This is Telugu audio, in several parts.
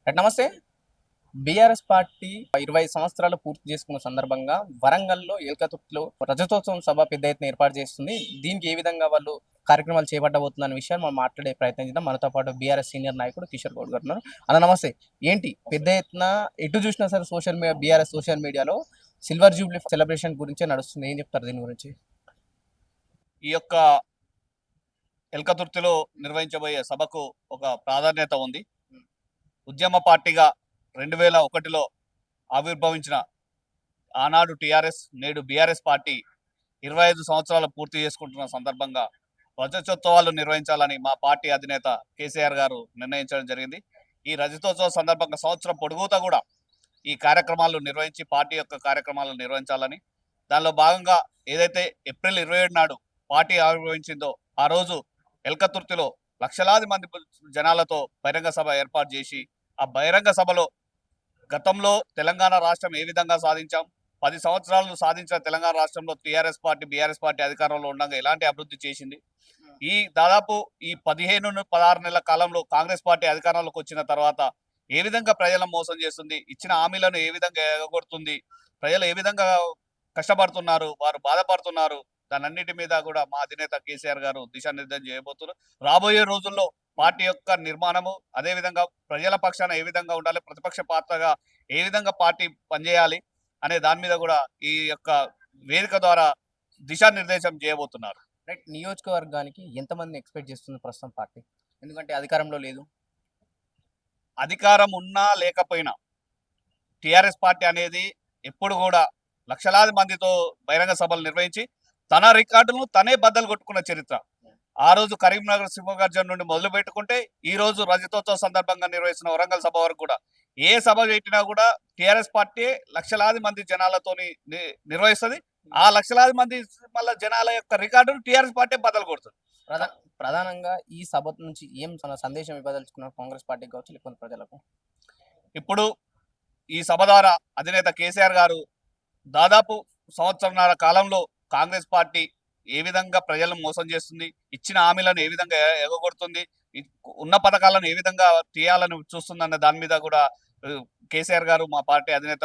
రైట్ నమస్తే. బీఆర్ఎస్ పార్టీ 20 సంవత్సరాలు పూర్తి చేసుకున్న సందర్భంగా వరంగల్‌లో ఏల్కతుర్తిలో రజతోత్సవం సభ పెద్ద ఎత్తున ఏర్పాటు చేస్తుంది. దీనికి ఏ విధంగా వాళ్ళు కార్యక్రమాలు చేపట్టబోతుందన్న విషయాన్ని మనం మాట్లాడే ప్రయత్నం చేద్దాం. మనతో పాటు బీఆర్ఎస్ సీనియర్ నాయకుడు కిషోర్ గౌడ్ గారు ఉన్నారు. అన్న నమస్తే. ఏంటి పెద్ద ఎత్తున ఎటు చూసినా సరే బీఆర్ఎస్ సోషల్ మీడియాలో సిల్వర్ జూబ్లీ సెలబ్రేషన్ గురించే నడుస్తుంది. ఏం చెప్తారు దీని గురించి? ఈ యొక్క ఎల్కతుర్తిలో నిర్వహించబోయే సభకు ఒక ప్రాధాన్యత ఉంది. ఉద్యమ పార్టీగా 2001లో ఆవిర్భవించిన ఆనాడు టీఆర్ఎస్, నేడు బీఆర్ఎస్ పార్టీ 25 సంవత్సరాలు పూర్తి చేసుకుంటున్న సందర్భంగా రజతోత్సవాలు నిర్వహించాలని మా పార్టీ అధినేత కేసీఆర్ గారు నిర్ణయించడం జరిగింది. ఈ రజతోత్సవం సందర్భంగా సంవత్సరం పొడుగుతా కూడా ఈ కార్యక్రమాలు నిర్వహించి పార్టీ యొక్క కార్యక్రమాలు నిర్వహించాలని, దానిలో భాగంగా ఏదైతే ఏప్రిల్ 27 నాడు పార్టీ ఆవిర్భవించిందో ఆ రోజు ఎల్కతుర్తిలో లక్షలాది మంది జనాలతో బహిరంగ సభ ఏర్పాటు చేసి, ఆ బహిరంగ సభలో గతంలో తెలంగాణ రాష్ట్రం ఏ విధంగా సాధించాం, 10 సంవత్సరాలు సాధించిన తెలంగాణ రాష్ట్రంలో టీఆర్ఎస్ పార్టీ బీఆర్ఎస్ పార్టీ అధికారంలో ఉండగా ఎలాంటి అభివృద్ధి చేసింది, ఈ దాదాపు ఈ 15-16 నెలల కాలంలో కాంగ్రెస్ పార్టీ అధికారంలోకి వచ్చిన తర్వాత ఏ విధంగా ప్రజలను మోసం చేస్తుంది, ఇచ్చిన హామీలను ఏ విధంగా ఎగగొడుతుంది, ప్రజలు ఏ విధంగా కష్టపడుతున్నారు, వారు బాధపడుతున్నారు, దానన్నిటి మీద కూడా మా అధినేత కేసీఆర్ గారు దిశానిర్దేశం చేయబోతున్నారు. రాబోయే రోజుల్లో పార్టీ యొక్క నిర్మాణము, అదేవిధంగా ప్రజల పక్షాన ఏ విధంగా ఉండాలి, ప్రతిపక్ష పాత్రగా ఏ విధంగా పార్టీ పనిచేయాలి అనే దాని మీద కూడా ఈ యొక్క వేదిక ద్వారా దిశానిర్దేశం చేయబోతున్నారు. రైట్. నియోజకవర్గానికి ఎంతమందిని ఎక్స్‌పెక్ట్ చేస్తుంది ప్రస్తుతం పార్టీ? ఎందుకంటే అధికారంలో లేదు. అధికారం ఉన్నా లేకపోయినా టీఆర్ఎస్ పార్టీ అనేది ఎప్పుడు కూడా లక్షలాది మందితో బహిరంగ సభలు నిర్వహించి తన రికార్డులను తనే బద్దలు కొట్టుకున్న చరిత్ర. ఆ రోజు కరీంనగర్ సింహగర్జన్ నుండి మొదలు పెట్టుకుంటే ఈ రోజు రజతోత్సవ సందర్భంగా నిర్వహిస్తున్న వరంగల్ సభ వరకు కూడా ఏ సభ పెట్టినా కూడా టీఆర్ఎస్ పార్టీ లక్షలాది మంది జనాలతోని నిర్వహిస్తుంది. ఆ లక్షలాది మంది మళ్ళీ జనాల యొక్క రికార్డును టీఆర్ఎస్ పార్టీ బద్దలు కొడుతుంది. ప్రధా ప్రధానంగా ఈ సభ నుంచి ఏం సందేశం ఇవ్వదలుచుకున్నారు కాంగ్రెస్ పార్టీకి కావచ్చు, లేకపోతే ప్రజలకు? ఇప్పుడు ఈ సభ ద్వారా అధినేత కేసీఆర్ గారు దాదాపు సంవత్సరన్నర కాలంలో కాంగ్రెస్ పార్టీ ఏ విధంగా ప్రజలను మోసం చేస్తుంది, ఇచ్చిన హామీలను ఏ విధంగా ఎగగొడుతుంది, ఉన్న పథకాలను ఏ విధంగా తీయాలని చూస్తుందన్న దాని మీద కూడా కేసీఆర్ గారు మా పార్టీ అధినేత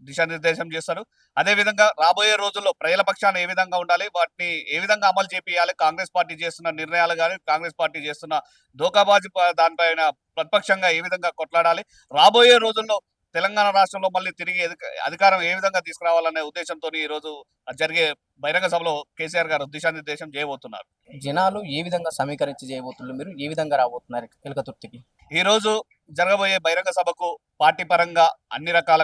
దిశానిర్దేశం చేస్తారు. అదేవిధంగా రాబోయే రోజుల్లో ప్రజల పక్షాన ఏ విధంగా ఉండాలి, వాటిని ఏ విధంగా అమలు చేపియాలి, కాంగ్రెస్ పార్టీ చేస్తున్న నిర్ణయాలు కానీ కాంగ్రెస్ పార్టీ చేస్తున్న దోకాబాజీ దానిపైన ప్రతిపక్షంగా ఏ విధంగా కొట్లాడాలి, రాబోయే రోజుల్లో తెలంగాణ రాష్ట్రంలో మళ్ళీ తిరిగి అధికారం ఏ విధంగా తీసుకురావాలనే ఉద్దేశంతో ఈ రోజు జరిగే బహిరంగ సభలో కేసీఆర్ గారు దిశానిర్దేశం చేయబోతున్నారు. జనాలు ఏ విధంగా సమీకరించి చేయబోతున్నారు, మీరు ఏ విధంగా రాబోతున్నారు ఎలకతుర్తికి? ఈ రోజు జరగబోయే బహిరంగ సభకు పార్టీ పరంగా అన్ని రకాల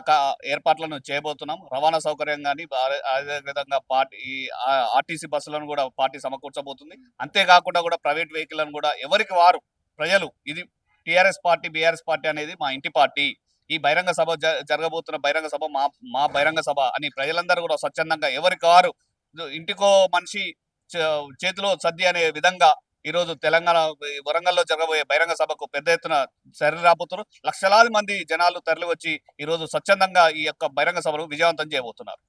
ఏర్పాట్లను చేయబోతున్నాం. రవాణా సౌకర్యం కానీ, అదేవిధంగా పార్టీ ఆర్టీసీ బస్సులను కూడా పార్టీ సమకూర్చబోతుంది. అంతేకాకుండా కూడా ప్రైవేట్ వెహికల్లను కూడా ఎవరికి వారు ప్రజలు, ఇది టీఆర్ఎస్ పార్టీ బీఆర్ఎస్ పార్టీ అనేది మా ఇంటి పార్టీ, ఈ బహిరంగ సభ జరగబోతున్న బహిరంగ సభ మా బహిరంగ సభ అని ప్రజలందరూ కూడా స్వచ్ఛందంగా ఎవరికి వారు ఇంటికో మనిషి చేతిలో సద్ది అనే విధంగా ఈ రోజు తెలంగాణ వరంగల్లో జరగబోయే బహిరంగ సభకు పెద్ద ఎత్తున రాబోతున్నారు. లక్షలాది మంది జనాలు తరలి వచ్చి ఈ రోజు స్వచ్ఛందంగా ఈ యొక్క బహిరంగ సభను విజయవంతం చేయబోతున్నారు.